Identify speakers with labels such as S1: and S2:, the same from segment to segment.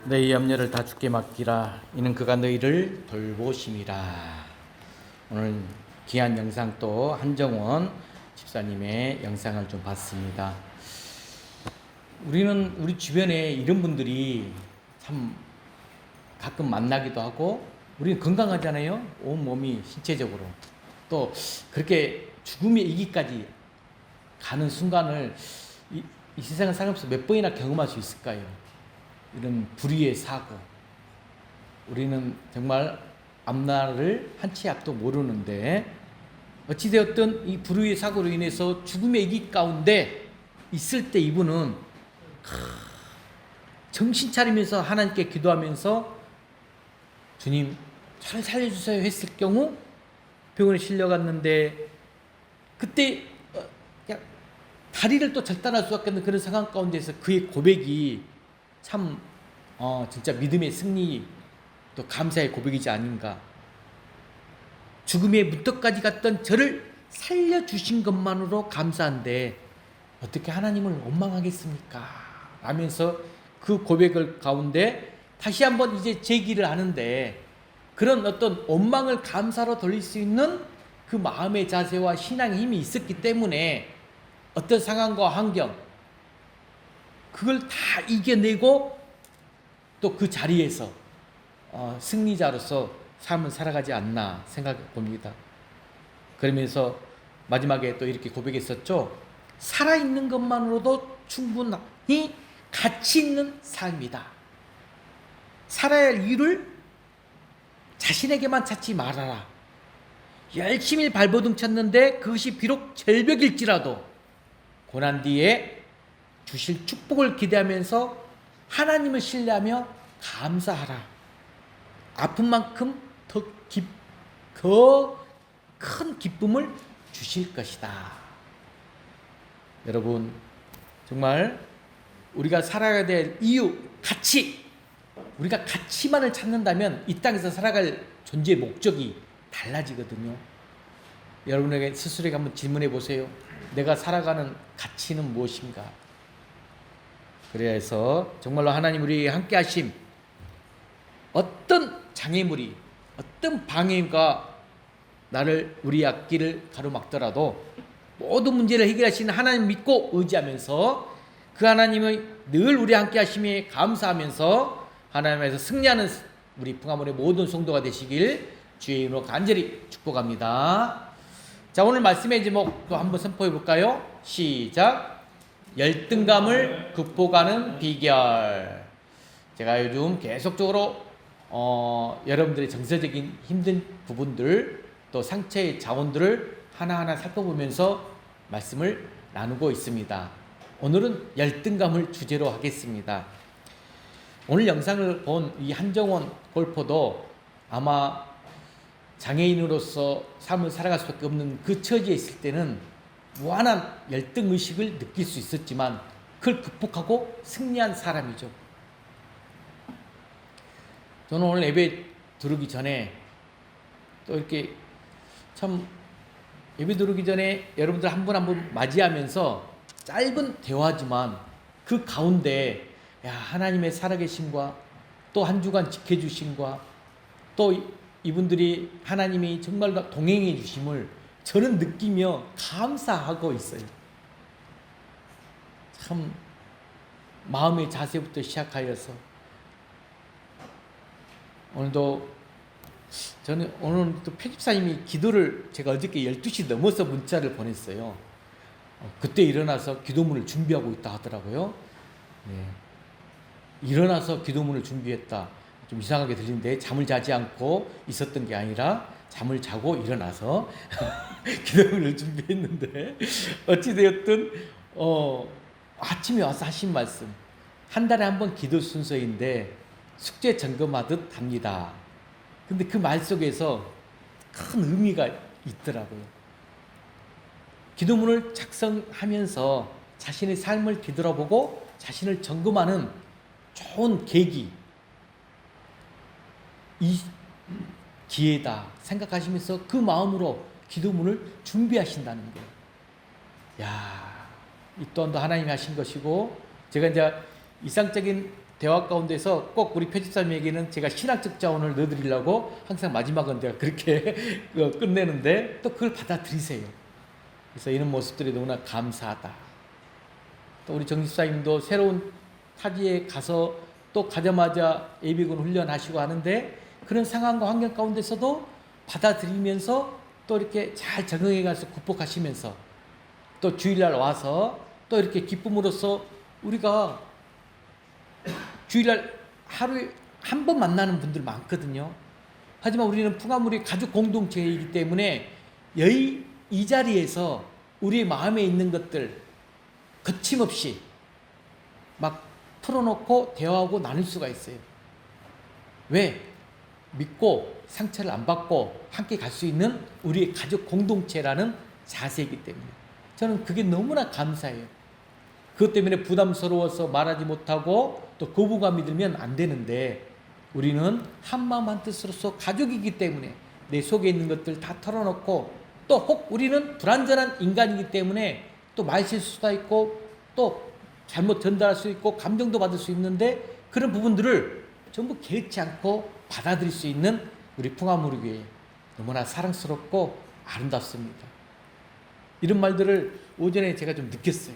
S1: 내 염려를 다 주께 맡기라. 이는 그가 너희를 돌보심이라. 오늘 귀한 영상 또 한정원 집사님의 영상을 좀 봤습니다. 우리는 우리 주변에 이런 분들이 참 가끔 만나기도 하고, 우리는 건강하잖아요. 온 몸이 신체적으로. 또 그렇게 죽음의 이기까지 가는 순간을 이 세상을 살면서 몇 번이나 경험할 수 있을까요? 이런 불의의 사고. 우리는 정말 앞날을 한 치 앞도 모르는데, 어찌되었든 이 불의의 사고로 인해서 죽음의 위기 가운데 있을 때 이분은 정신 차리면서 하나님께 기도하면서 주님 저를 살려주세요 했을 경우 병원에 실려갔는데, 그때 다리를 또 절단할 수밖에 없는 그런 상황 가운데서 그의 고백이 참 진짜 믿음의 승리, 또 감사의 고백이지 아닌가. 죽음의 문턱까지 갔던 저를 살려주신 것만으로 감사한데 어떻게 하나님을 원망하겠습니까? 라면서 그 고백을 가운데 다시 한번 이제 제기를 하는데, 그런 어떤 원망을 감사로 돌릴 수 있는 그 마음의 자세와 신앙의 힘이 있었기 때문에 어떤 상황과 환경, 그걸 다 이겨내고 또 그 자리에서 승리자로서 삶을 살아가지 않나 생각해 봅니다. 그러면서 마지막에 또 이렇게 고백했었죠. 살아있는 것만으로도 충분히 가치 있는 삶이다. 살아야 할 이유를 자신에게만 찾지 말아라. 열심히 발버둥 쳤는데 그것이 비록 절벽일지라도 고난 뒤에 주실 축복을 기대하면서 하나님을 신뢰하며 감사하라. 아픈 만큼 더 큰 기쁨을 주실 것이다. 여러분, 정말 우리가 살아야 될 이유, 가치, 우리가 가치만을 찾는다면 이 땅에서 살아갈 존재의 목적이 달라지거든요. 여러분에게 스스로에게 한번 질문해 보세요. 내가 살아가는 가치는 무엇인가? 그래야 해서 정말로 하나님 우리에게 함께 하심, 어떤 장애물이, 어떤 방해가 우리 앞길을 가로막더라도 모든 문제를 해결하시는 하나님 믿고 의지하면서 그 하나님의 늘 우리 함께 하심에 감사하면서 하나님에서 승리하는 우리 풍화문의 모든 성도가 되시길 주의 이름으로 간절히 축복합니다. 자, 오늘 말씀의 제목 또 한번 선포해 볼까요? 시작. 열등감을 극복하는 비결. 제가 요즘 계속적으로 여러분들의 정서적인 힘든 부분들, 또 상처의 자원들을 하나하나 살펴보면서 말씀을 나누고 있습니다. 오늘은 열등감을 주제로 하겠습니다. 오늘 영상을 본 이 한정원 골퍼도 아마 장애인으로서 삶을 살아갈 수밖에 없는 그 처지에 있을 때는 무한한 열등의식을 느낄 수 있었지만 그걸 극복하고 승리한 사람이죠. 저는 오늘 예배 들어오기 전에 또 이렇게 참 예배 들어오기 전에 여러분들 한 분 한 분 맞이하면서 짧은 대화지만 그 가운데 하나님의 살아계심과 또 한 주간 지켜주심과 또 이분들이 하나님이 정말 동행해 주심을 저는 느끼며 감사하고 있어요. 참 마음의 자세부터 시작하여서 오늘도 저는 오늘 또 표집사님이 기도를 제가 어저께 12시 넘어서 문자를 보냈어요. 그때 일어나서 기도문을 준비하고 있다 하더라고요. 네. 일어나서 기도문을 준비했다. 좀 이상하게 들리는데 잠을 자지 않고 있었던 게 아니라 잠을 자고 일어나서 기도문을 준비했는데, 어찌되었든 아침에 와서 하신 말씀, 한 달에 한 번 기도 순서인데 숙제 점검하듯 합니다. 근데 그 말 속에서 큰 의미가 있더라고요. 기도문을 작성하면서 자신의 삶을 뒤돌아보고 자신을 점검하는 좋은 계기, 이 기회다 생각하시면서 그 마음으로 기도문을 준비하신다는 거예요. 이 또한도 하나님이 하신 것이고, 제가 이제 이상적인 대화 가운데서 꼭 우리 편집사님에게는 제가 신학적 자원을 넣어드리려고 항상 마지막은 제가 그렇게 끝내는데 또 그걸 받아들이세요. 그래서 이런 모습들이 너무나 감사하다. 또 우리 정집사님도 새로운 타지에 가서 또 가자마자 예비군 훈련하시고 하는데 그런 상황과 환경 가운데서도 받아들이면서 또 이렇게 잘 적응해 가서 극복하시면서 또 주일날 와서 또 이렇게 기쁨으로써 우리가 주일날 하루에 한 번 만나는 분들 많거든요. 하지만 우리는 풍화물이 가족 공동체이기 때문에 이 자리에서 우리의 마음에 있는 것들 거침없이 막 풀어놓고 대화하고 나눌 수가 있어요. 왜? 믿고 상처를 안 받고 함께 갈 수 있는 우리의 가족 공동체라는 자세이기 때문에 저는 그게 너무나 감사해요. 그것 때문에 부담스러워서 말하지 못하고 또 거부감이 들면 안 되는데 우리는 한마음 한뜻으로서 가족이기 때문에 내 속에 있는 것들 다 털어놓고 또 혹 우리는 불완전한 인간이기 때문에 또 말실수가 있고 또 잘못 전달할 수 있고 감정도 받을 수 있는데 그런 부분들을 전부 개의치 않고 받아들일 수 있는 우리 풍화무리 교회 너무나 사랑스럽고 아름답습니다. 이런 말들을 오전에 제가 좀 느꼈어요.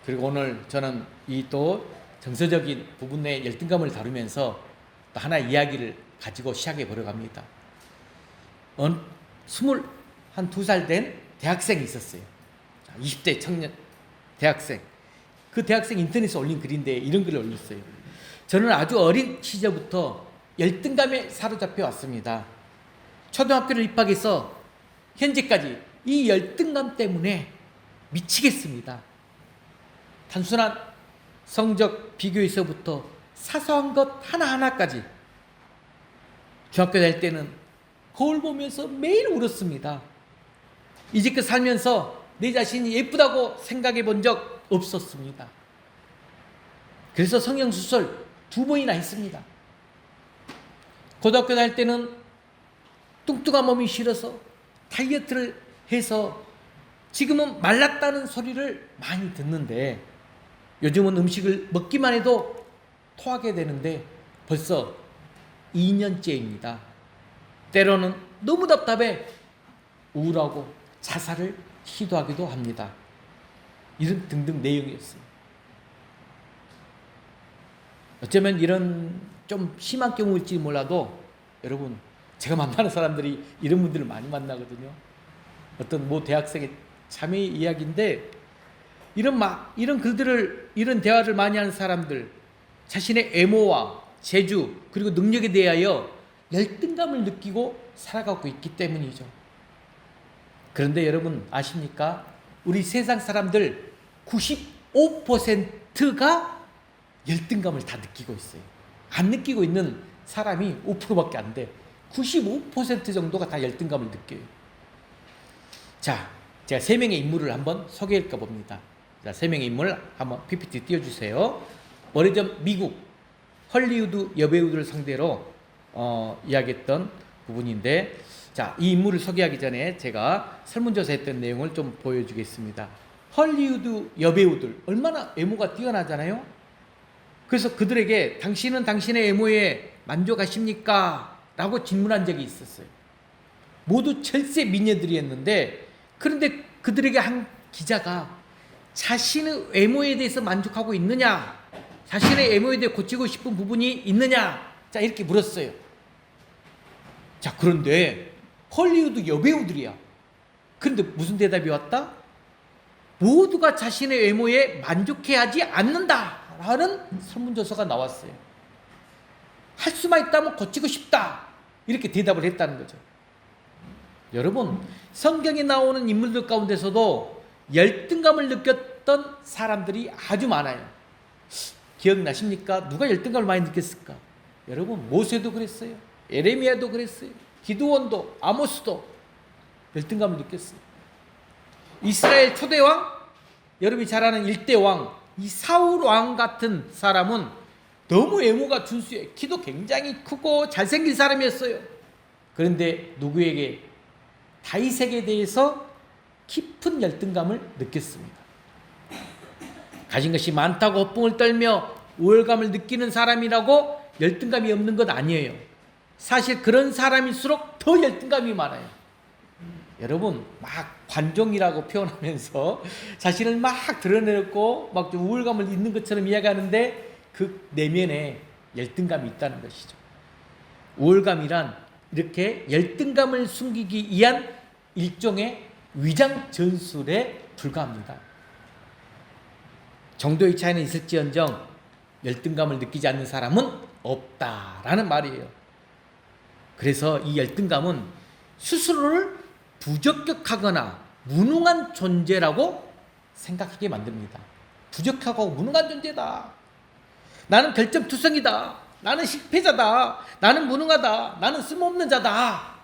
S1: 그리고 오늘 저는 이 또 정서적인 부분의 열등감을 다루면서 또 하나의 이야기를 가지고 시작해 보려고 합니다. 22살 된 대학생이 있었어요. 20대 청년 대학생. 그 대학생 인터넷에 올린 글인데 이런 글을 올렸어요. 저는 아주 어린 시절부터 열등감에 사로잡혀 왔습니다. 초등학교를 입학해서 현재까지 이 열등감 때문에 미치겠습니다. 단순한 성적 비교에서부터 사소한 것 하나하나까지 중학교 다닐 때는 거울 보면서 매일 울었습니다. 이제껏 살면서 내 자신이 예쁘다고 생각해 본 적 없었습니다. 그래서 성형수술 2번이나 했습니다. 고등학교 다닐 때는 뚱뚱한 몸이 싫어서 다이어트를 해서 지금은 말랐다는 소리를 많이 듣는데 요즘은 음식을 먹기만 해도 토하게 되는데 벌써 2년째입니다. 때로는 너무 답답해 우울하고 자살을 시도하기도 합니다. 이런 등등 내용이었어요. 어쩌면 이런 좀 심한 경우일지 몰라도 여러분 제가 만나는 사람들이 이런 분들을 많이 만나거든요. 어떤 모 대학생의 자매 이야기인데 이런 글들을 이런 대화를 많이 하는 사람들 자신의 애모와 재주 그리고 능력에 대하여 열등감을 느끼고 살아가고 있기 때문이죠. 그런데 여러분 아십니까? 우리 세상 사람들 95%가 열등감을 다 느끼고 있어요. 안 느끼고 있는 사람이 5%밖에 안 돼. 95% 정도가 다 열등감을 느껴요. 자, 제가 3명의 인물을 한번 소개할까 봅니다. 자, 3명의 인물 한번 PPT 띄워주세요. 오래전 미국 헐리우드 여배우들을 상대로 이야기했던 부분인데 자, 이 인물을 소개하기 전에 제가 설문조사했던 내용을 좀 보여주겠습니다. 헐리우드 여배우들 얼마나 외모가 뛰어나잖아요. 그래서 그들에게 당신은 당신의 외모에 만족하십니까? 라고 질문한 적이 있었어요. 모두 철새 미녀들이었는데 그런데 그들에게 한 기자가 자신의 외모에 대해서 만족하고 있느냐? 자신의 외모에 대해 고치고 싶은 부분이 있느냐? 자, 이렇게 물었어요. 자, 그런데 헐리우드 여배우들이야. 그런데 무슨 대답이 왔다? 모두가 자신의 외모에 만족해하지 않는다라는 설문조사가 나왔어요. 할 수만 있다면 고치고 싶다. 이렇게 대답을 했다는 거죠. 여러분, 성경에 나오는 인물들 가운데서도 열등감을 느꼈던 사람들이 아주 많아요. 기억나십니까? 누가 열등감을 많이 느꼈을까? 여러분, 모세도 그랬어요. 에레미야도 그랬어요. 기드온도 아모스도 열등감을 느꼈어요. 이스라엘 초대왕, 여러분이 잘 아는 1대 왕, 이 사울 왕 같은 사람은 너무 외모가 준수해. 키도 굉장히 크고 잘생긴 사람이었어요. 그런데 누구에게? 다윗에게 대해서 깊은 열등감을 느꼈습니다. 가진 것이 많다고 허풍을 떨며 우월감을 느끼는 사람이라고 열등감이 없는 것 아니에요. 사실 그런 사람일수록 더 열등감이 많아요. 여러분 막 관종이라고 표현하면서 자신을 막 드러내고 막 좀 우월감을 있는 것처럼 이야기하는데 그 내면에 열등감이 있다는 것이죠. 우월감이란 이렇게 열등감을 숨기기 위한 일종의 위장 전술에 불과합니다. 정도의 차이는 있을지언정 열등감을 느끼지 않는 사람은 없다라는 말이에요. 그래서 이 열등감은 스스로를 부적격하거나 무능한 존재라고 생각하게 만듭니다. 부족하고 무능한 존재다. 나는 결점투성이다. 나는 실패자다. 나는 무능하다. 나는 쓸모없는 자다.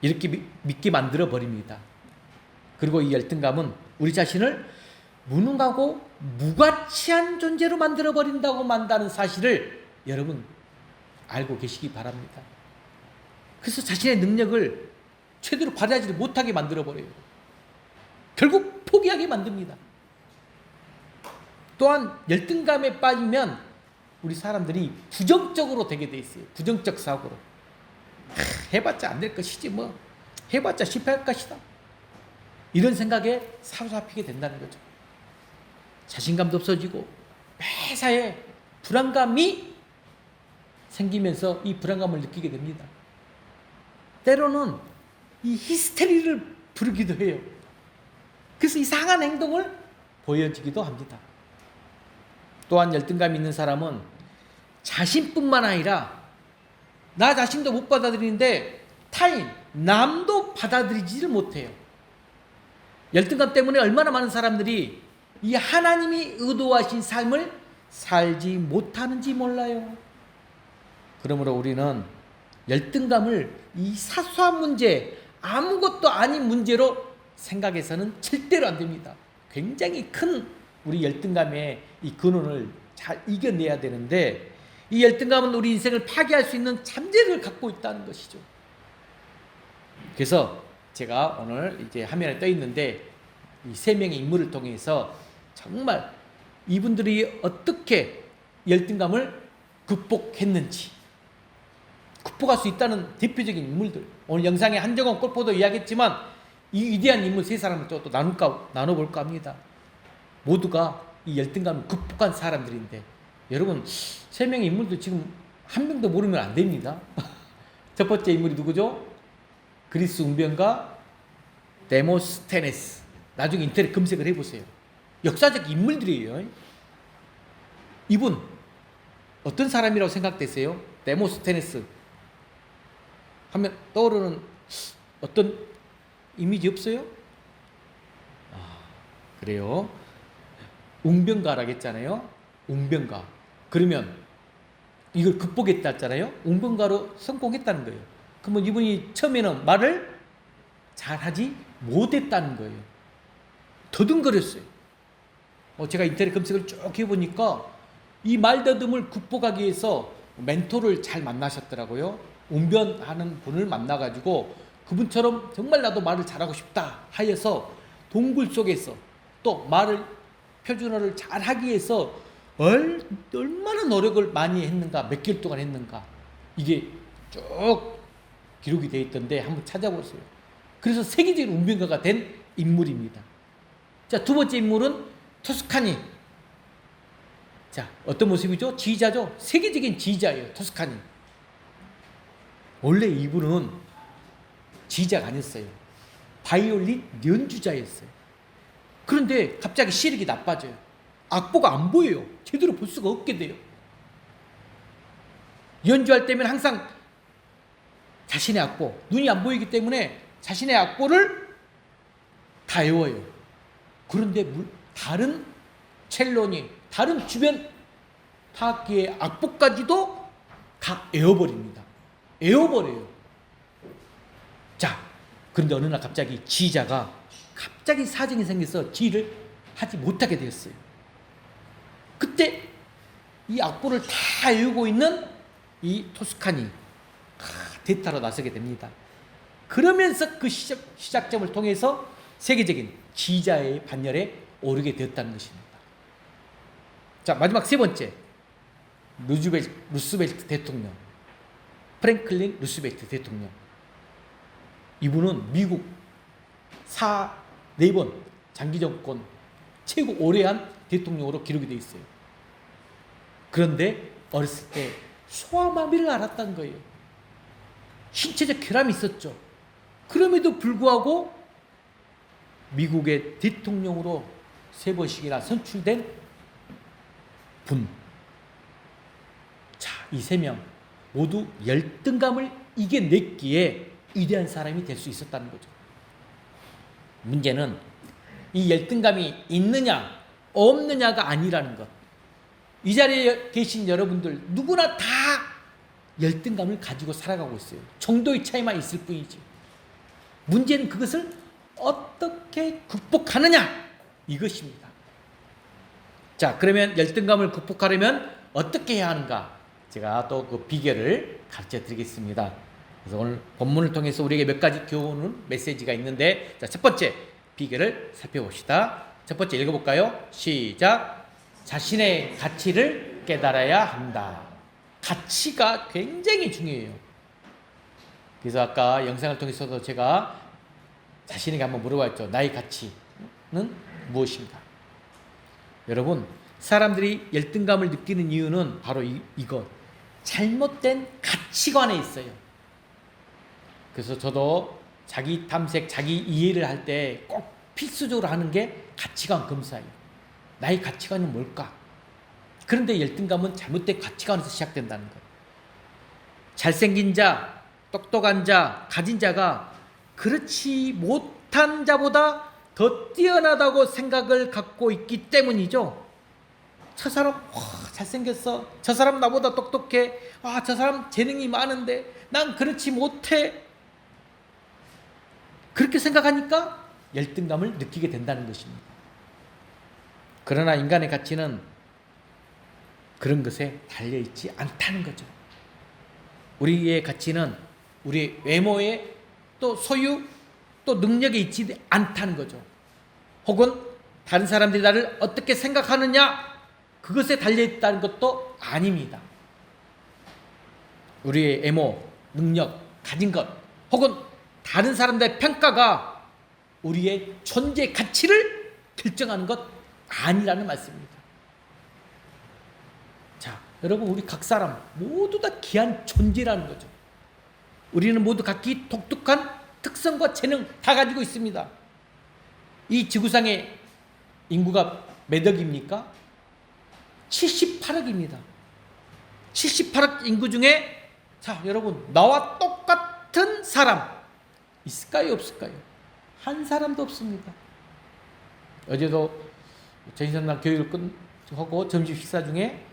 S1: 이렇게 믿게 만들어 버립니다. 그리고 이 열등감은 우리 자신을 무능하고 무가치한 존재로 만들어 버린다고 만다는 사실을 여러분 알고 계시기 바랍니다. 그래서 자신의 능력을 최대로 발휘하지 못하게 만들어 버려요. 결국 포기하게 만듭니다. 또한 열등감에 빠지면 우리 사람들이 부정적으로 되게 돼 있어요. 부정적 사고로. 해봤자 안 될 것이지 뭐. 해봤자 실패할 것이다. 이런 생각에 사로잡히게 된다는 거죠. 자신감도 없어지고 매사에 불안감이 생기면서 이 불안감을 느끼게 됩니다. 때로는 이 히스테리를 부르기도 해요. 그래서 이상한 행동을 보여지기도 합니다. 또한 열등감이 있는 사람은 자신뿐만 아니라 나 자신도 못 받아들이는데 타인, 남도 받아들이지를 못해요. 열등감 때문에 얼마나 많은 사람들이 이 하나님이 의도하신 삶을 살지 못하는지 몰라요. 그러므로 우리는 열등감을 이 사소한 문제, 아무것도 아닌 문제로 생각해서는 절대로 안 됩니다. 굉장히 큰 우리 열등감의 이 근원을 잘 이겨내야 되는데 이 열등감은 우리 인생을 파괴할 수 있는 잠재력을 갖고 있다는 것이죠. 그래서 제가 오늘 이제 화면에 떠 있는데 이 세 명의 인물을 통해서 정말 이분들이 어떻게 열등감을 극복했는지 극복할 수 있다는 대표적인 인물들, 오늘 영상에 한정원 골포도 이야기했지만 이 위대한 인물 세 사람을 또 나눠볼까 합니다. 모두가 이 열등감을 극복한 사람들인데 여러분 세 명의 인물도 지금 한 명도 모르면 안 됩니다. 첫 번째 인물이 누구죠? 그리스 웅변가 데모스테네스. 나중에 인터넷 검색을 해보세요. 역사적 인물들이에요. 이분 어떤 사람이라고 생각되세요? 데모스테네스 하면 떠오르는 어떤 이미지 없어요? 그래요. 웅변가라고 했잖아요. 웅변가. 그러면 이걸 극복했다 했잖아요. 웅변가로 성공했다는 거예요. 그러면 이분이 처음에는 말을 잘하지 못했다는 거예요. 더듬거렸어요. 제가 인터넷 검색을 쭉 해보니까 이 말더듬을 극복하기 위해서 멘토를 잘 만나셨더라고요. 웅변하는 분을 만나가지고 그분처럼 정말 나도 말을 잘하고 싶다 하여서 동굴 속에서 또 말을 표준어를 잘하기 위해서 얼마나 노력을 많이 했는가, 몇 개월 동안 했는가, 이게 쭉 기록이 되어 있던데 한번 찾아보세요. 그래서 세계적인 웅변가가 된 인물입니다. 자, 두 번째 인물은 토스카니. 자, 어떤 모습이죠? 지휘자죠. 세계적인 지휘자예요. 토스카니. 원래 이분은 지휘자가 아니었어요. 바이올린 연주자였어요. 그런데 갑자기 시력이 나빠져요. 악보가 안 보여요. 제대로 볼 수가 없게 돼요. 연주할 때면 항상 자신의 악보, 눈이 안 보이기 때문에 자신의 악보를 다 외워요. 그런데 다른 첼로니, 다른 주변 타악기의 악보까지도 다 외워버립니다. 외워버려요. 자, 그런데 어느 날 갑자기 지휘자가 갑자기 사정이 생겨서 지휘를 하지 못하게 되었어요. 그때 이 악보를 다 외우고 있는 이 토스카니 대타로 나서게 됩니다. 그러면서 그 시작점을 통해서 세계적인 지휘자의 반열에 오르게 되었다는 것입니다. 자, 마지막 세 번째. 루스벨트 대통령. 프랭클린 루스벨트 대통령. 이분은 미국 4번 장기 정권 최고 오래 한 대통령으로 기록이 되어 있어요. 그런데 어렸을 때 소아마비를 앓았다는 거예요. 신체적 결함이 있었죠. 그럼에도 불구하고 미국의 대통령으로 3번씩이나 선출된 분. 자, 이 3명 모두 열등감을 이겨냈기에 위대한 사람이 될 수 있었다는 거죠. 문제는 이 열등감이 있느냐 없느냐가 아니라는 것. 이 자리에 계신 여러분들 누구나 다 열등감을 가지고 살아가고 있어요. 정도의 차이만 있을 뿐이지. 문제는 그것을 어떻게 극복하느냐 이것입니다. 자, 그러면 열등감을 극복하려면 어떻게 해야 하는가? 제가 또 그 비결을 가르쳐 드리겠습니다. 그래서 오늘 본문을 통해서 우리에게 몇 가지 교훈 메시지가 있는데, 자, 첫 번째 비결을 살펴봅시다. 첫 번째 읽어볼까요? 시작. 자신의 가치를 깨달아야 한다. 가치가 굉장히 중요해요. 그래서 아까 영상을 통해서도 제가 자신에게 한번 물어봤죠. 나의 가치는 무엇인가? 여러분, 사람들이 열등감을 느끼는 이유는 바로 이것. 잘못된 가치관에 있어요. 그래서 저도 자기 탐색, 자기 이해를 할 때 꼭 필수적으로 하는 게 가치관 검사예요. 나의 가치관은 뭘까? 그런데 열등감은 잘못된 가치관에서 시작된다는 거예요. 잘생긴 자, 똑똑한 자, 가진 자가 그렇지 못한 자보다 더 뛰어나다고 생각을 갖고 있기 때문이죠. 저 사람 잘생겼어. 저 사람 나보다 똑똑해. 저 사람 재능이 많은데 난 그렇지 못해. 그렇게 생각하니까 열등감을 느끼게 된다는 것입니다. 그러나 인간의 가치는 그런 것에 달려있지 않다는 거죠. 우리의 가치는 우리의 외모에 또 소유 또 능력에 있지 않다는 거죠. 혹은 다른 사람들이 나를 어떻게 생각하느냐 그것에 달려있다는 것도 아닙니다. 우리의 외모, 능력, 가진 것 혹은 다른 사람들의 평가가 우리의 존재 가치를 결정하는 것 아니라는 말씀입니다. 자, 여러분, 우리 각 사람 모두 다 귀한 존재라는 거죠. 우리는 모두 각기 독특한 특성과 재능 다 가지고 있습니다. 이 지구상의 인구가 몇 억입니까? 78억입니다. 78억 인구 중에 자, 여러분, 나와 똑같은 사람 있을까요? 없을까요? 한 사람도 없습니다. 어제도 전신상담 교육을 하고 점심 식사 중에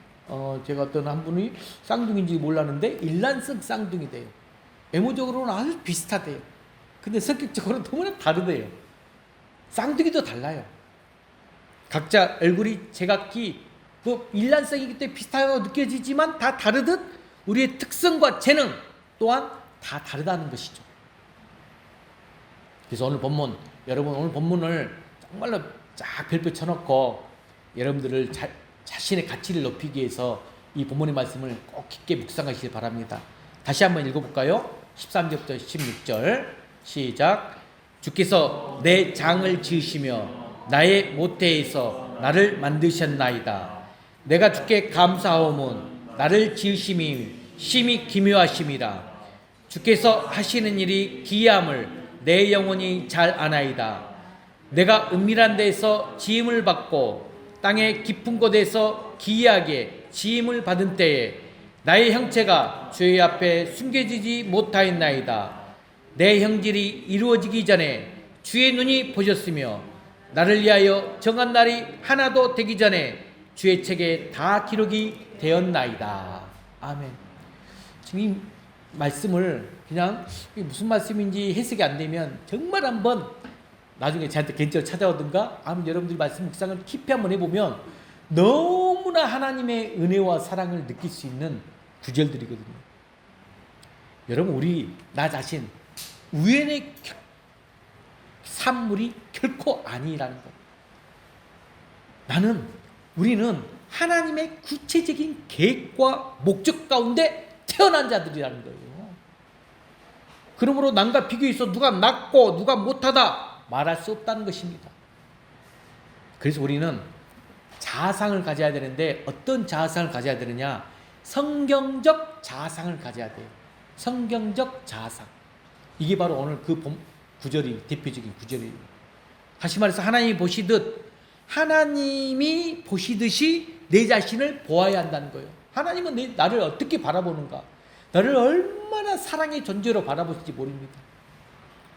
S1: 제가 어떤 한 분이 쌍둥이인지 몰랐는데 일란성 쌍둥이 돼요. 외모적으로는 아주 비슷하대요. 근데 성격적으로는 너무나 다르대요. 쌍둥이도 달라요. 각자 얼굴이 제각기 일란성이기 때문에 비슷하다고 느껴지지만 다 다르듯 우리의 특성과 재능 또한 다 다르다는 것이죠. 그래서 오늘 본문, 여러분 오늘 본문을 정말로 쫙 별표 쳐놓고 여러분들을 자신의 가치를 높이기 위해서 이 본문의 말씀을 꼭 깊게 묵상하시기 바랍니다. 다시 한번 읽어볼까요? 13절부터 16절 시작. 주께서 내 장을 지으시며 나의 모태에서 나를 만드셨나이다. 내가 주께 감사하오면 나를 지으심이 심히 기묘하심이라. 주께서 하시는 일이 기이함을 내 영혼이 잘 아나이다. 내가 은밀한 데에서 지음을 받고 땅의 깊은 곳에서 기이하게 지음을 받은 때에 나의 형체가 주의 앞에 숨겨지지 못하였나이다. 내 형질이 이루어지기 전에 주의 눈이 보셨으며 나를 위하여 정한 날이 하나도 되기 전에 주의 책에 다 기록이 되었나이다. 아멘. 지금 이 말씀을 그냥 무슨 말씀인지 해석이 안 되면 정말 한번 나중에 저한테 개인적으로 찾아오든가 아니면 여러분들이 말씀 묵상을 깊이 한번 해보면 너무나 하나님의 은혜와 사랑을 느낄 수 있는 구절들이거든요. 여러분, 우리 나 자신 우연의 산물이 결코 아니라는 것. 우리는 하나님의 구체적인 계획과 목적 가운데 태어난 자들이라는 거예요. 그러므로 남과 비교해서 누가 낫고 누가 못하다 말할 수 없다는 것입니다. 그래서 우리는 자아상을 가져야 되는데 어떤 자아상을 가져야 되느냐? 성경적 자아상을 가져야 돼요. 성경적 자아상. 이게 바로 오늘 그 구절이 대표적인 구절이에요. 다시 말해서 하나님이 보시듯이 내 자신을 보아야 한다는 거예요. 하나님은 나를 어떻게 바라보는가? 나를 얼마나 사랑의 존재로 바라보실지 모릅니다.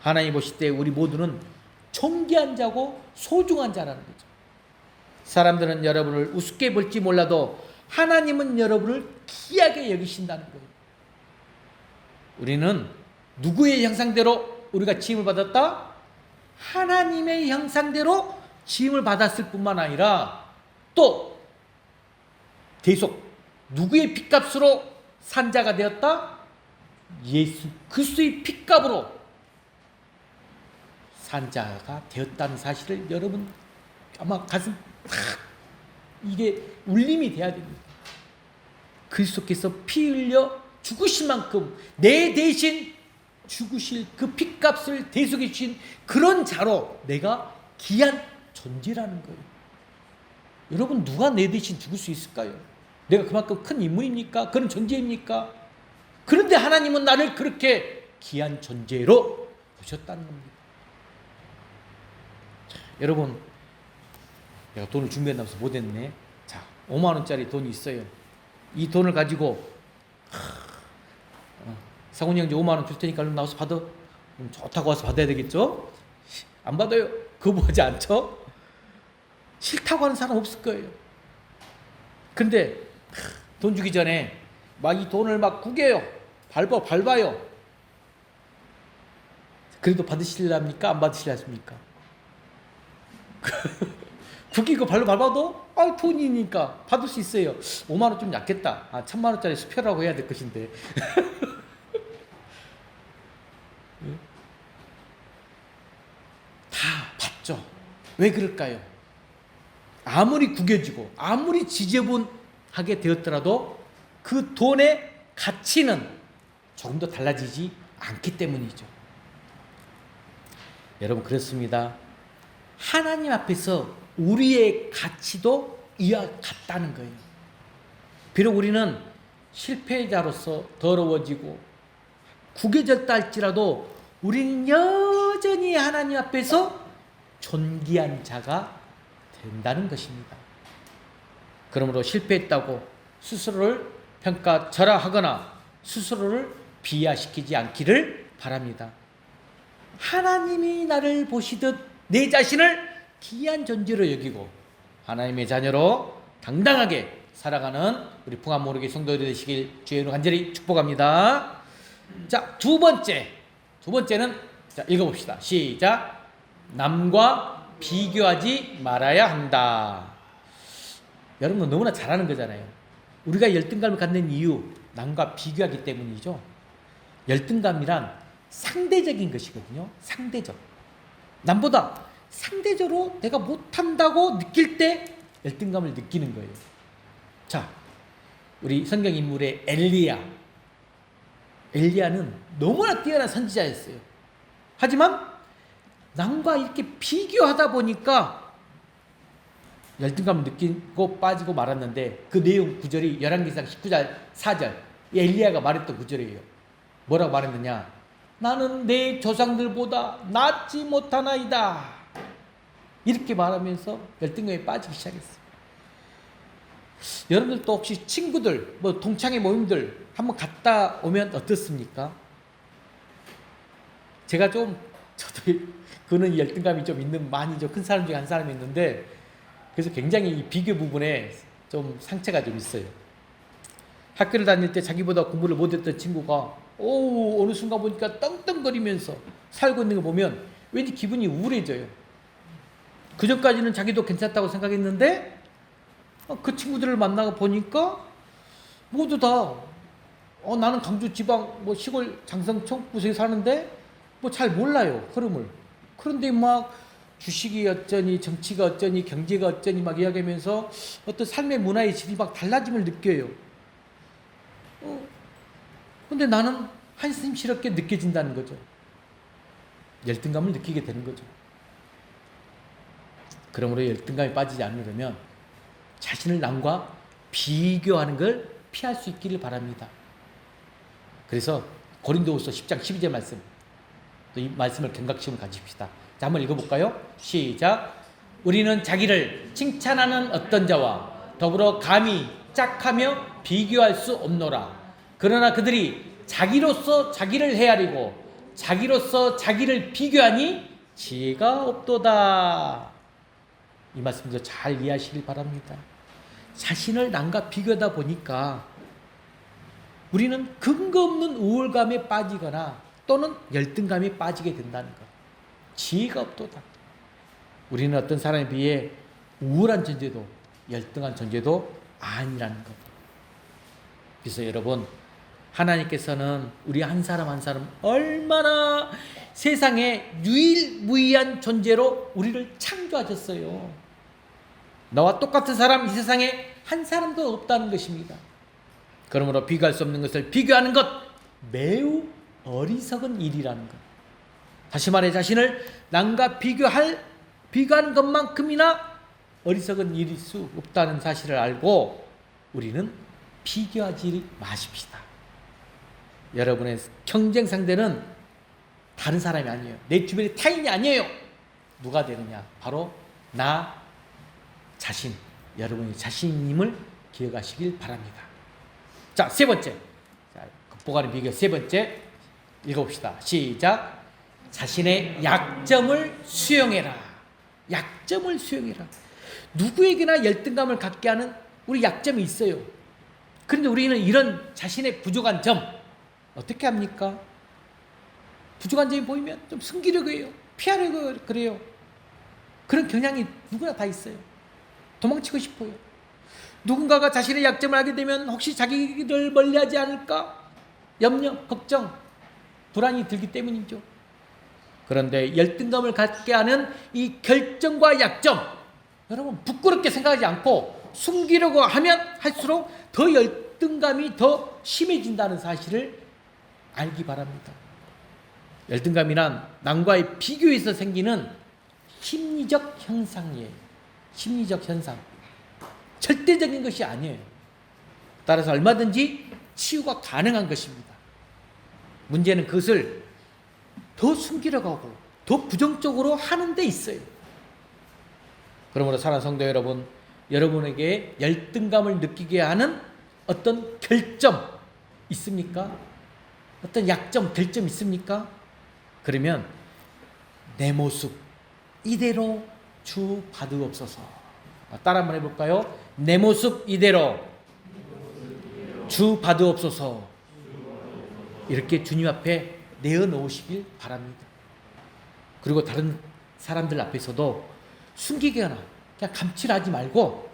S1: 하나님 보실 때 우리 모두는 존귀한 자고 소중한 자라는 거죠. 사람들은 여러분을 우습게 볼지 몰라도 하나님은 여러분을 귀하게 여기신다는 거예요. 우리는 누구의 형상대로 우리가 지음을 받았다? 하나님의 형상대로 지음을 받았을 뿐만 아니라 또 계속 누구의 핏값으로 산자가 되었다? 예수 그리스도의 핏값으로 산자가 되었다는 사실을 여러분 아마 가슴 탁 이게 울림이 돼야 됩니다. 그리스도께서 피 흘려 죽으신 만큼 내 대신 죽으실 그 핏값을 대속해 주신 그런 자로 내가 귀한 존재라는 거예요. 여러분 누가 내 대신 죽을 수 있을까요? 내가 그만큼 큰 인물입니까? 그런 존재입니까? 그런데 하나님은 나를 그렇게 귀한 존재로 보셨다는 겁니다. 자, 여러분 내가 돈을 준비한다면서 못했네. 자, 5만 원짜리 돈이 있어요. 이 돈을 가지고 상훈이 형제 5만 원 줄 테니까 얼른 나와서 받아. 좋다고 와서 받아야 되겠죠? 안 받아요. 거부하지 않죠? 싫다고 하는 사람 없을 거예요. 근데 돈 주기 전에 막 이 돈을 막 구겨요. 밟아요. 그래도 받으실랍니까? 안 받으실랍니까? 구기고 발로 밟아도 돈이니까 받을 수 있어요. 5만 원 좀 약겠다. 1,000만 원짜리 수표라고 해야 될 것인데. 다 받죠. 왜 그럴까요? 아무리 구겨지고 아무리 지저분하게 되었더라도 그 돈의 가치는 조금 더 달라지지 않기 때문이죠. 여러분 그렇습니다. 하나님 앞에서 우리의 가치도 이와 같다는 거예요. 비록 우리는 실패자로서 더러워지고 구겨졌다 할지라도 우리는 여전히 하나님 앞에서 존귀한 자가 된다는 것입니다. 그러므로 실패했다고 스스로를 평가절하하거나 스스로를 비하시키지 않기를 바랍니다. 하나님이 나를 보시듯 내 자신을 귀한 존재로 여기고 하나님의 자녀로 당당하게 살아가는 우리 풍암모르게 성도들이 되시길 주의 이름으로 간절히 축복합니다. 자, 두 번째는 자, 읽어봅시다. 시작. 남과 비교하지 말아야 한다. 여러분 너무나 잘하는 거잖아요. 우리가 열등감을 갖는 이유 남과 비교하기 때문이죠. 열등감이란 상대적인 것이거든요. 상대적. 남보다 상대적으로 내가 못한다고 느낄 때 열등감을 느끼는 거예요. 자, 우리 성경 인물의 엘리야는 너무나 뛰어난 선지자였어요. 하지만 남과 이렇게 비교하다 보니까 열등감을 느끼고 빠지고 말았는데 그 내용 구절이 열왕기상 19장 4절 엘리야가 말했던 구절이에요. 뭐라고 말했느냐? 나는 내 조상들보다 낫지 못하나이다. 이렇게 말하면서 열등감에 빠지기 시작했어요. 여러분들도 혹시 친구들, 동창회 모임들 한번 갔다 오면 어떻습니까? 제가 저도 그는 열등감이 좀 있는 많이 좀 큰 사람 중에 한 사람이 있는데 그래서 굉장히 이 비교 부분에 좀 상처가 좀 있어요. 학교를 다닐 때 자기보다 공부를 못했던 친구가 어느 순간 보니까 떵떵거리면서 살고 있는 거 보면 왠지 기분이 우울해져요. 그전까지는 자기도 괜찮다고 생각했는데 그 친구들을 만나고 보니까 모두 다 나는 강주 지방 시골 장성청 구석에 사는데 잘 몰라요, 흐름을. 그런데 막 주식이 어쩌니 정치가 어쩌니 경제가 어쩌니 막 이야기하면서 어떤 삶의 문화의 질이 막 달라짐을 느껴요. 근데 나는 한심스럽게 느껴진다는 거죠. 열등감을 느끼게 되는 거죠. 그러므로 열등감에 빠지지 않으려면 자신을 남과 비교하는 걸 피할 수 있기를 바랍니다. 그래서 고린도후서 10장 12절 말씀, 또 이 말씀을 경각심을 가집시다. 자, 한번 읽어볼까요? 시작. 우리는 자기를 칭찬하는 어떤 자와 더불어 감히 짝하며 비교할 수 없노라. 그러나 그들이 자기로서 자기를 헤아리고 자기로서 자기를 비교하니 지혜가 없도다. 이 말씀도 잘 이해하시길 바랍니다. 자신을 남과 비교하다 보니까 우리는 근거 없는 우울감에 빠지거나 또는 열등감에 빠지게 된다는 것. 지혜가 없도다. 우리는 어떤 사람에 비해 우울한 존재도 열등한 존재도 아니라는 것. 그래서 여러분, 하나님께서는 우리 한 사람 한 사람 얼마나 세상에 유일무이한 존재로 우리를 창조하셨어요. 너와 똑같은 사람 이 세상에 한 사람도 없다는 것입니다. 그러므로 비교할 수 없는 것을 비교하는 것 매우 어리석은 일이라는 것. 다시 말해 자신을 남과 비교하는 것만큼이나 어리석은 일일 수 없다는 사실을 알고 우리는 비교하지 마십시다. 여러분의 경쟁 상대는 다른 사람이 아니에요. 내 주변의 타인이 아니에요. 누가 되느냐? 바로 나 자신, 여러분의 자신임을 기억하시길 바랍니다. 자, 세 번째. 자, 극복하는 비결 세 번째 읽어봅시다. 시작. 자신의 약점을 수용해라. 약점을 수용해라. 누구에게나 열등감을 갖게 하는 우리 약점이 있어요. 그런데 우리는 이런 자신의 부족한 점 어떻게 합니까? 부족한 점이 보이면 좀 숨기려고 해요. 피하려고 그래요. 그런 경향이 누구나 다 있어요. 도망치고 싶어요. 누군가가 자신의 약점을 알게 되면 혹시 자기를 멀리하지 않을까? 염려, 걱정, 불안이 들기 때문이죠. 그런데 열등감을 갖게 하는 이 결정과 약점, 여러분 부끄럽게 생각하지 않고 숨기려고 하면 할수록 더 열등감이 더 심해진다는 사실을 알기 바랍니다. 열등감이란 남과의 비교에서 생기는 심리적 현상이에요. 심리적 현상. 절대적인 것이 아니에요. 따라서 얼마든지 치유가 가능한 것입니다. 문제는 그것을 더 숨기려고 하고 더 부정적으로 하는 데 있어요. 그러므로 사랑하는 성도 여러분, 여러분에게 열등감을 느끼게 하는 어떤 결점 있습니까? 어떤 약점, 결점 있습니까? 그러면 내 모습 이대로 주 받으옵소서. 따라 한번 해볼까요? 내 모습 이대로 주 받으옵소서. 이렇게 주님 앞에 내어놓으시길 바랍니다. 그리고 다른 사람들 앞에서도 숨기거나 그냥 감칠하지 말고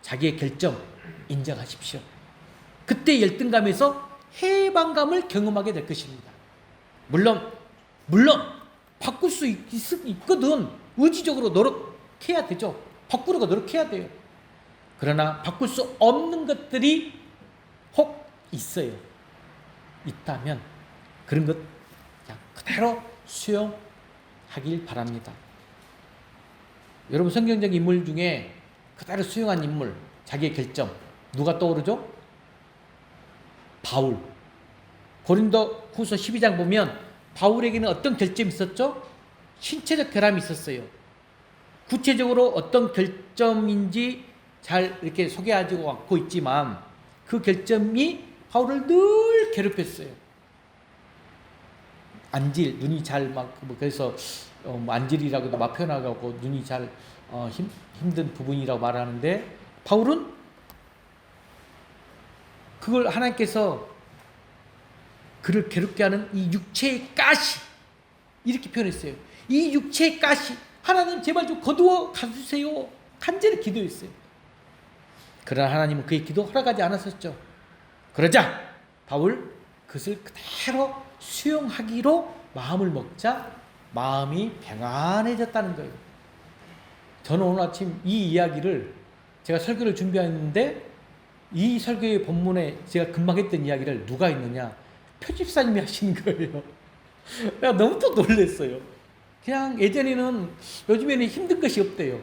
S1: 자기의 결점 인정하십시오. 그때 열등감에서 해방감을 경험하게 될 것입니다. 물론 바꿀 수 있거든. 의지적으로 노력해야 되죠. 바꾸려고 노력해야 돼요. 그러나 바꿀 수 없는 것들이 혹 있어요. 있다면 그런 것 그냥 그대로 수용하길 바랍니다. 여러분 성경적 인물 중에 그대로 수용한 인물, 자기의 결점 누가 떠오르죠? 바울. 고린도 후서 12장 보면 바울에게는 어떤 결점이 있었죠? 신체적 결함이 있었어요. 구체적으로 어떤 결점인지 잘 이렇게 소개하지 않고 있지만 그 결점이 바울을 늘 괴롭혔어요. 안질, 눈이 잘 막 그래서 안질이라고도 막 표현하고 눈이 잘 힘든 부분이라고 말하는데 바울은 그걸 하나님께서 그를 괴롭게 하는 이 육체의 가시 이렇게 표현했어요. 이 육체의 가시 하나님 제발 좀 거두어 가주세요. 간절히 기도했어요. 그러나 하나님은 그의 기도 허락하지 않았었죠. 그러자 바울 그것을 그대로 수용하기로 마음을 먹자 마음이 평안해졌다는 거예요. 저는 오늘 아침 이 이야기를 제가 설교를 준비했는데 이 설교의 본문에 제가 금방 했던 이야기를 누가 했느냐? 표집사님이 하시는 거예요. 내가 너무 또 놀랐어요. 그냥 예전에는 요즘에는 힘든 것이 없대요.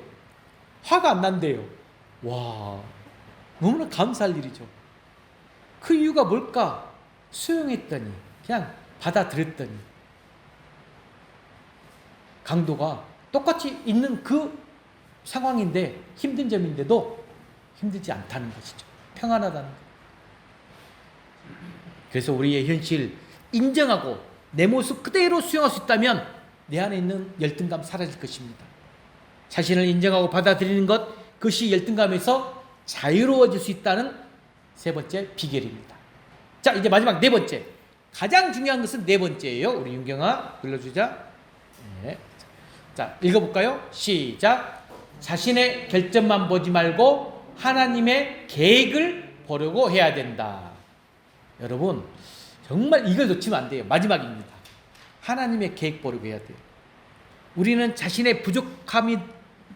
S1: 화가 안 난대요. 와, 너무나 감사할 일이죠. 그 이유가 뭘까? 수용했더니, 그냥 받아들였더니 강도가 똑같이 있는 그 상황인데 힘든 점인데도 힘들지 않다는 것이죠. 평안하다는 것. 그래서 우리의 현실 인정하고 내 모습 그대로 수용할 수 있다면 내 안에 있는 열등감 사라질 것입니다. 자신을 인정하고 받아들이는 것, 그것이 열등감에서 자유로워질 수 있다는 세 번째 비결입니다. 자, 이제 마지막 네 번째. 가장 중요한 것은 네 번째예요. 우리 윤경아 불러주자. 네. 자, 읽어볼까요? 시작. 자신의 결점만 보지 말고 하나님의 계획을 보려고 해야 된다. 여러분, 정말 이걸 놓치면 안 돼요. 마지막입니다. 하나님의 계획 보려고 해야 돼요. 우리는 자신의 부족함이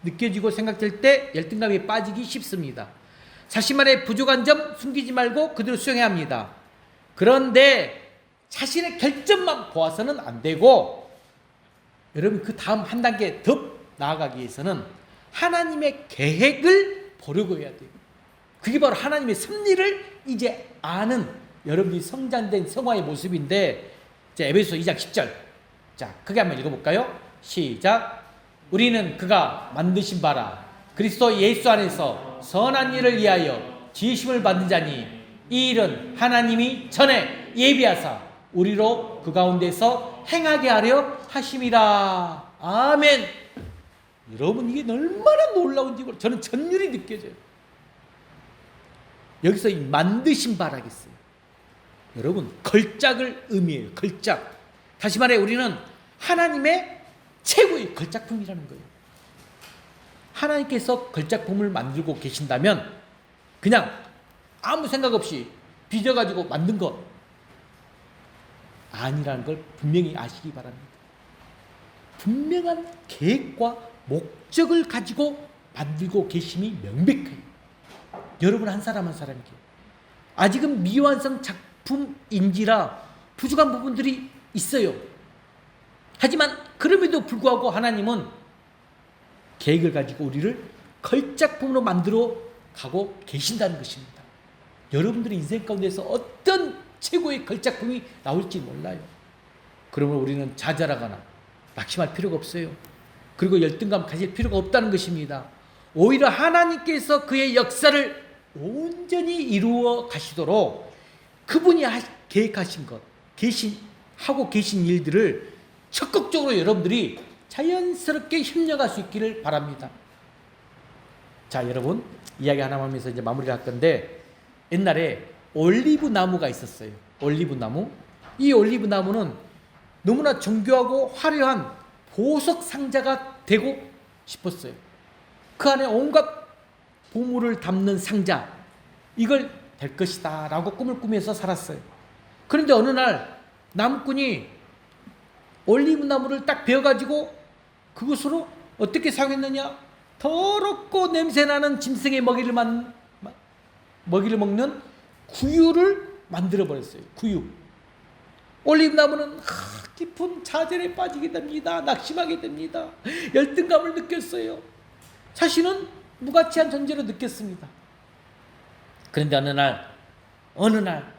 S1: 느껴지고 생각될 때 열등감에 빠지기 쉽습니다. 자신만의 부족한 점 숨기지 말고 그대로 수용해야 합니다. 그런데 자신의 결점만 보아서는 안 되고, 여러분 그 다음 한 단계 더 나아가기 위해서는 하나님의 계획을 보려고 해야 돼요. 그게 바로 하나님의 섭리를 이제 아는 여러분이 성장된 성화의 모습인데, 에베소서 2장 10절. 자, 크게 한번 읽어볼까요? 시작. 우리는 그가 만드신 바라 그리스도 예수 안에서 선한 일을 위하여 지으심을 받은 자니 이 일은 하나님이 전에 예비하사 우리로 그 가운데서 행하게 하려 하심이라. 아멘. 여러분, 이게 얼마나 놀라운지 저는 전율이 느껴져요. 여기서 이 만드신 바라겠어요. 여러분, 걸작을 의미해요. 걸작. 다시 말해 우리는 하나님의 최고의 걸작품이라는 거예요. 하나님께서 걸작품을 만들고 계신다면 그냥 아무 생각 없이 빚어가지고 만든 것 아니라는 걸 분명히 아시기 바랍니다. 분명한 계획과 목적을 가지고 만들고 계심이 명백해요. 여러분 한 사람 한 사람에게 아직은 미완성 작품인지라 부족한 부분들이 있어요. 하지만 그럼에도 불구하고 하나님은 계획을 가지고 우리를 걸작품으로 만들어 가고 계신다는 것입니다. 여러분들의 인생 가운데서 어떤 최고의 걸작품이 나올지 몰라요. 그러면 우리는 좌절하거나 낙심할 필요가 없어요. 그리고 열등감 가질 필요가 없다는 것입니다. 오히려 하나님께서 그의 역사를 온전히 이루어 가시도록 그분이 계획하신 것, 하고 계신 일들을 적극적으로 여러분들이 자연스럽게 협력할 수 있기를 바랍니다. 자, 여러분 이야기 하나 하면서 이제 마무리를 할 건데, 옛날에 올리브 나무가 있었어요. 올리브 나무. 이 올리브 나무는 너무나 정교하고 화려한 보석 상자가 되고 싶었어요. 그 안에 온갖 보물을 담는 상자, 이걸 될 것이다 라고 꿈을 꾸면서 살았어요. 그런데 어느 날 나무꾼이 올리브 나무를 딱 베어가지고 그것으로 어떻게 사용했느냐? 더럽고 냄새나는 짐승의 먹이를 먹는 구유를 만들어버렸어요. 구유. 올리브 나무는 깊은 좌절에 빠지게 됩니다. 낙심하게 됩니다. 열등감을 느꼈어요. 자신은 무가치한 존재로 느꼈습니다. 그런데 어느 날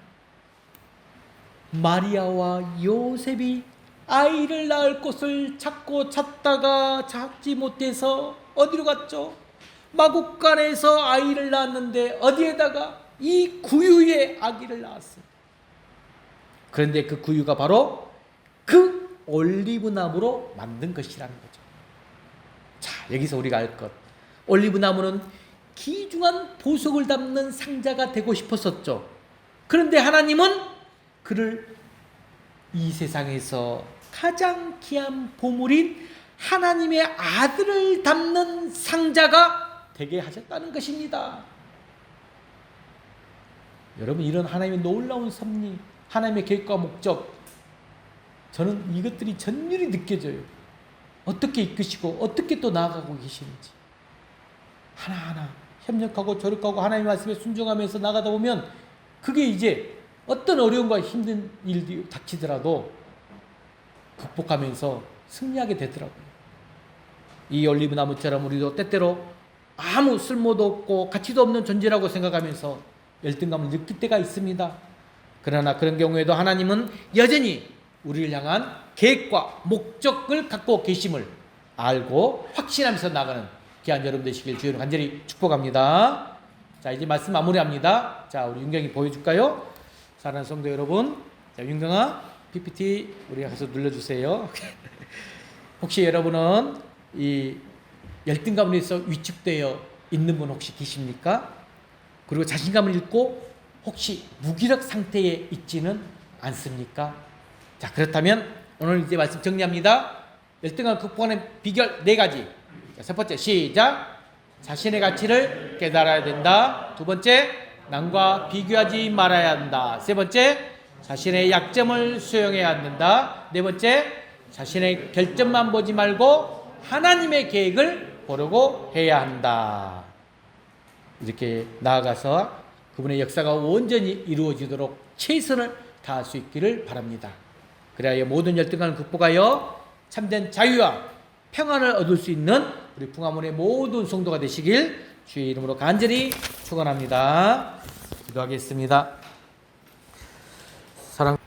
S1: 마리아와 요셉이 아이를 낳을 곳을 찾다가 찾지 못해서 어디로 갔죠? 마국간에서 아이를 낳았는데 어디에다가? 이 구유의 아기를 낳았어요. 그런데 그 구유가 바로 그 올리브 나무로 만든 것이라는 거죠. 자, 여기서 우리가 알 것. 올리브 나무는 귀중한 보석을 담는 상자가 되고 싶었었죠. 그런데 하나님은 그를 이 세상에서 가장 귀한 보물인 하나님의 아들을 담는 상자가 되게 하셨다는 것입니다. 여러분, 이런 하나님의 놀라운 섭리, 하나님의 계획과 목적, 저는 이것들이 전율이 느껴져요. 어떻게 이끄시고 어떻게 또 나아가고 계시는지. 하나하나 협력하고 조력하고 하나님의 말씀에 순종하면서 나가다 보면 그게 이제 어떤 어려움과 힘든 일이 닥치더라도 극복하면서 승리하게 되더라고요. 이 올리브 나무처럼 우리도 때때로 아무 쓸모도 없고 가치도 없는 존재라고 생각하면서 열등감을 느낄 때가 있습니다. 그러나 그런 경우에도 하나님은 여전히 우리를 향한 계획과 목적을 갖고 계심을 알고 확신하면서 나가는 귀한 여러분 되시길 주여로 간절히 축복합니다. 자, 이제 말씀 마무리합니다. 자, 우리 윤경이 보여줄까요? 사랑하는 성도 여러분, 자, 윤경아 PPT 우리가 가서 눌러주세요. 혹시 여러분은 이 열등감으로 해서 위축되어 있는 분 혹시 계십니까? 그리고 자신감을 잃고 혹시 무기력 상태에 있지는 않습니까? 자, 그렇다면 오늘 이제 말씀 정리합니다. 열등감을 극복하는 비결 4가지. 자, 첫 번째 시작. 자신의 가치를 깨달아야 된다. 두 번째, 남과 비교하지 말아야 한다. 세 번째, 자신의 약점을 수용해야 한다. 네 번째, 자신의 결점만 보지 말고 하나님의 계획을 보려고 해야 한다. 이렇게 나아가서 그분의 역사가 온전히 이루어지도록 최선을 다할 수 있기를 바랍니다. 그래야 모든 열등감을 극복하여 참된 자유와 평안을 얻을 수 있는 우리 풍화문의 모든 성도가 되시길 주의 이름으로 간절히 축원합니다. 기도하겠습니다. 사랑